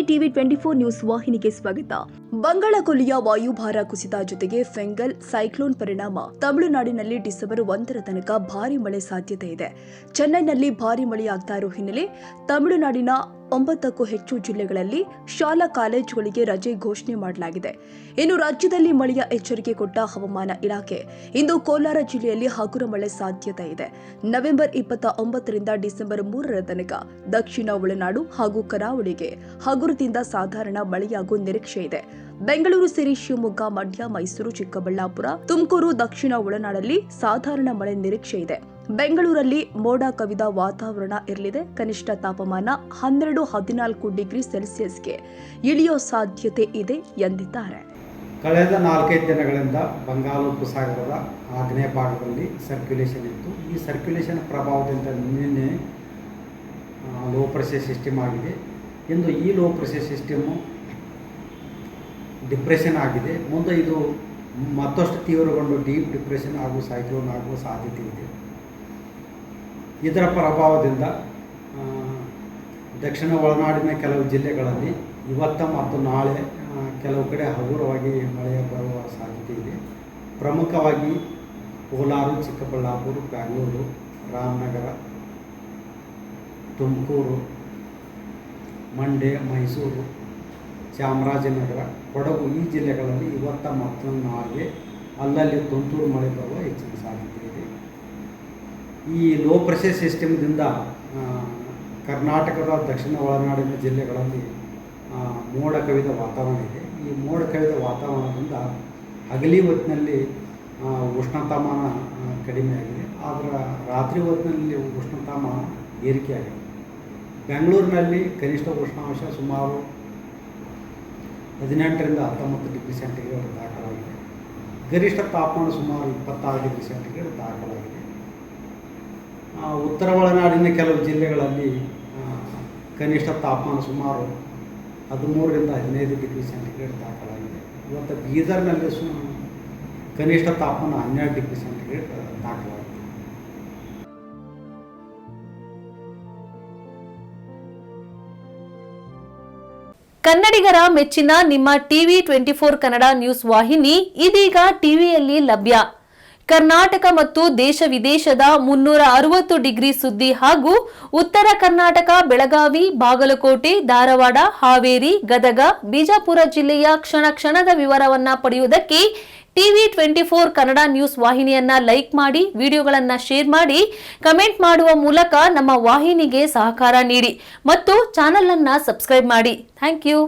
TV 24 news ವಾಹಿನಿಗೆ ಸ್ವಾಗತ. ಬಂಗಾಳಕೊಲ್ಲಿಯ ವಾಯುಭಾರ ಕುಸಿತ ಜೊತೆಗೆ ಫೆಂಗಲ್ ಸೈಕ್ಲೋನ್ ಪರಿಣಾಮ ತಮಿಳುನಾಡಿನಲ್ಲಿ ಡಿಸೆಂಬರ್ 1ರ ತನಕ ಭಾರಿ ಮಳೆ ಸಾಧ್ಯತೆ ಇದೆ. ಚೆನ್ನೈನಲ್ಲಿ ಭಾರಿ ಮಳೆಯಾಗ್ತಾ ಇರೋ ಹಿನ್ನೆಲೆ ತಮಿಳುನಾಡಿನ 9ಕ್ಕೂ ಹೆಚ್ಚು ಜಿಲ್ಲೆಗಳಲ್ಲಿ ಶಾಲಾ ಕಾಲೇಜುಗಳಿಗೆ ರಜೆ ಘೋಷಣೆ ಮಾಡಲಾಗಿದೆ. ಇನ್ನು ರಾಜ್ಯದಲ್ಲಿ ಮಳೆಯ ಎಚ್ಚರಿಕೆ ಕೊಟ್ಟ ಹವಾಮಾನ ಇಲಾಖೆ ಇಂದು ಕೋಲಾರ ಜಿಲ್ಲೆಯಲ್ಲಿ ಹಗುರ ಮಳೆ ಸಾಧ್ಯತೆ ಇದೆ. ನವೆಂಬರ್ 29ರಿಂದ ಡಿಸೆಂಬರ್ 3ರ ತನಕ ದಕ್ಷಿಣ ಒಳನಾಡು ಹಾಗೂ ಕರಾವಳಿಗೆ ಹಗುರದಿಂದ ಸಾಧಾರಣ ಮಳೆಯಾಗುವ ನಿರೀಕ್ಷೆ ಇದೆ. ಬೆಂಗಳೂರು ಸೇರಿ ಶಿವಮೊಗ್ಗ, ಮಂಡ್ಯ, ಮೈಸೂರು, ಚಿಕ್ಕಬಳ್ಳಾಪುರ, ತುಮಕೂರು, ದಕ್ಷಿಣ ಒಳನಾಡಲ್ಲಿ ಸಾಧಾರಣ ಮಳೆ ನಿರೀಕ್ಷೆ ಇದೆ. ಬೆಂಗಳೂರಲ್ಲಿ ಮೋಡ ಕವಿದ ವಾತಾವರಣ ಇರಲಿದೆ. ಕನಿಷ್ಠ ತಾಪಮಾನ 12-14 ಡಿಗ್ರಿ ಸೆಲ್ಸಿಯಸ್ಗೆ ಇಳಿಯೋ ಸಾಧ್ಯತೆ ಇದೆ ಎಂದಿದ್ದಾರೆ. ಕಳೆದ 4-5 ದಿನಗಳಿಂದ ಬಂಗಾಳೋಪಸಾಗರದ ಆಗ್ನೇಯ ಭಾಗದಲ್ಲಿ ಸರ್ಕ್ಯುಲೇಷನ್ ಇತ್ತು. ಈ ಸರ್ಕ್ಯುಲೇಷನ್ ಪ್ರಭಾವದಿಂದ ನಿನ್ನೆ ಲೋ ಪ್ರೆಷರ್ ಸಿಸ್ಟಮ್ ಆಗಿದೆ. ಇಂದು ಈ ಲೋ ಪ್ರೆಷರ್ ಸಿಸ್ಟಮು ಡಿಪ್ರೆಷನ್ ಆಗಿದೆ. ಮುಂದೆ ಇದು ಮತ್ತಷ್ಟು ತೀವ್ರಗೊಂಡು ಡೀಪ್ ಡಿಪ್ರೆಷನ್ ಹಾಗೂ ಸೈಕ್ಲೋನ್ ಆಗುವ ಸಾಧ್ಯತೆ ಇದೆ. ಇದರ ಪ್ರಭಾವದಿಂದ ದಕ್ಷಿಣ ಒಳನಾಡಿನ ಕೆಲವು ಜಿಲ್ಲೆಗಳಲ್ಲಿ ಇವತ್ತು ಮತ್ತು ನಾಳೆ ಕೆಲವು ಕಡೆ ಹಗುರವಾಗಿ ಮಳೆ ಬರುವ ಸಾಧ್ಯತೆ ಇದೆ. ಪ್ರಮುಖವಾಗಿ ಕೋಲಾರ, ಚಿಕ್ಕಬಳ್ಳಾಪುರ, ಬೆಂಗಳೂರು, ರಾಮನಗರ, ತುಮಕೂರು, ಮಂಡ್ಯ, ಮೈಸೂರು, ಚಾಮರಾಜನಗರ, ಕೊಡಗು ಈ ಜಿಲ್ಲೆಗಳಲ್ಲಿ ಇವತ್ತು ಮತ್ತು ನಾಳೆಗೆ ಅಲ್ಲಲ್ಲಿ ತುಂತುರು ಮಳೆ ಬರುವ ಹೆಚ್ಚಿನ ಸಾಧ್ಯತೆ ಇದೆ. ಈ ಲೋ ಪ್ರೆಷರ್ ಸಿಸ್ಟಮ್ದಿಂದ ಕರ್ನಾಟಕದ ದಕ್ಷಿಣ ಒಳನಾಡಿನ ಜಿಲ್ಲೆಗಳಲ್ಲಿ ಮೋಡ ಕವಿದ ವಾತಾವರಣ ಇದೆ. ಈ ಮೋಡ ಕವಿದ ವಾತಾವರಣದಿಂದ ಹಗಲಿ ಹೊತ್ತಿನಲ್ಲಿ ಉಷ್ಣತಾಮಾನ ಕಡಿಮೆಯಾಗಿದೆ. ಆದರೆ ರಾತ್ರಿ ಹೊತ್ತಿನಲ್ಲಿ ಉಷ್ಣತಾಮಾನ ಏರಿಕೆಯಾಗಿದೆ. ಬೆಂಗಳೂರಿನಲ್ಲಿ ಕನಿಷ್ಠ ಉಷ್ಣಾಂಶ ಸುಮಾರು 18ರಿಂದ 19 ಡಿಗ್ರಿ ಸೆಂಟಿಗ್ರೇಡ್ ದಾಖಲಾಗಿದೆ. ಗರಿಷ್ಠ ತಾಪಮಾನ ಸುಮಾರು 26 ಡಿಗ್ರಿ ಸೆಂಟಿಗ್ರೇಡ್ ದಾಖಲಾಗಿದೆ. ಉತ್ತರ ಒಳನಾಡಿನ ಕೆಲವು ಜಿಲ್ಲೆಗಳಲ್ಲಿ ಕನಿಷ್ಠ ತಾಪಮಾನ ಸುಮಾರು 13ರಿಂದ 15 ಡಿಗ್ರಿ ಸೆಂಟಿಗ್ರೇಡ್ ದಾಖಲಾಗಿದೆ. ಇವತ್ತು ಬೀದರ್ನಲ್ಲಿ ಕನಿಷ್ಠ ತಾಪಮಾನ 12 ಡಿಗ್ರಿ ಸೆಂಟಿಗ್ರೇಡ್ ದಾಖಲಾಗಿದೆ. ಕನ್ನಡಿಗರ ಮೆಚ್ಚಿನ ನಿಮ್ಮ ಟಿವಿ 24 ಕನ್ನಡ ನ್ಯೂಸ್ ವಾಹಿನಿ ಇದೀಗ ಟಿವಿಯಲ್ಲಿ ಲಭ್ಯ. ಕರ್ನಾಟಕ ಮತ್ತು ದೇಶ ವಿದೇಶದ 360 ಡಿಗ್ರಿ ಸುದ್ದಿ ಹಾಗೂ ಉತ್ತರ ಕರ್ನಾಟಕ, ಬೆಳಗಾವಿ, ಬಾಗಲಕೋಟೆ, ಧಾರವಾಡ, ಹಾವೇರಿ, ಗದಗ, ಬಿಜಾಪುರ ಜಿಲ್ಲೆಯ ಕ್ಷಣ ಕ್ಷಣದ ವಿವರವನ್ನ ಪಡೆಯುವುದಕ್ಕೆ ಟಿವಿ 24 ಕನ್ನಡ ನ್ಯೂಸ್ ವಾಹಿನಿಯನ್ನ ಲೈಕ್ ಮಾಡಿ, ವಿಡಿಯೋಗಳನ್ನ ಶೇರ್ ಮಾಡಿ, ಕಮೆಂಟ್ ಮಾಡುವ ಮೂಲಕ ನಮ್ಮ ವಾಹಿನಿಗೆ ಸಹಕಾರ ನೀಡಿ ಮತ್ತು ಚಾನೆಲ್ ಅನ್ನ ಸಬ್ಸ್ಕ್ರೈಬ್ ಮಾಡಿ. Thank you.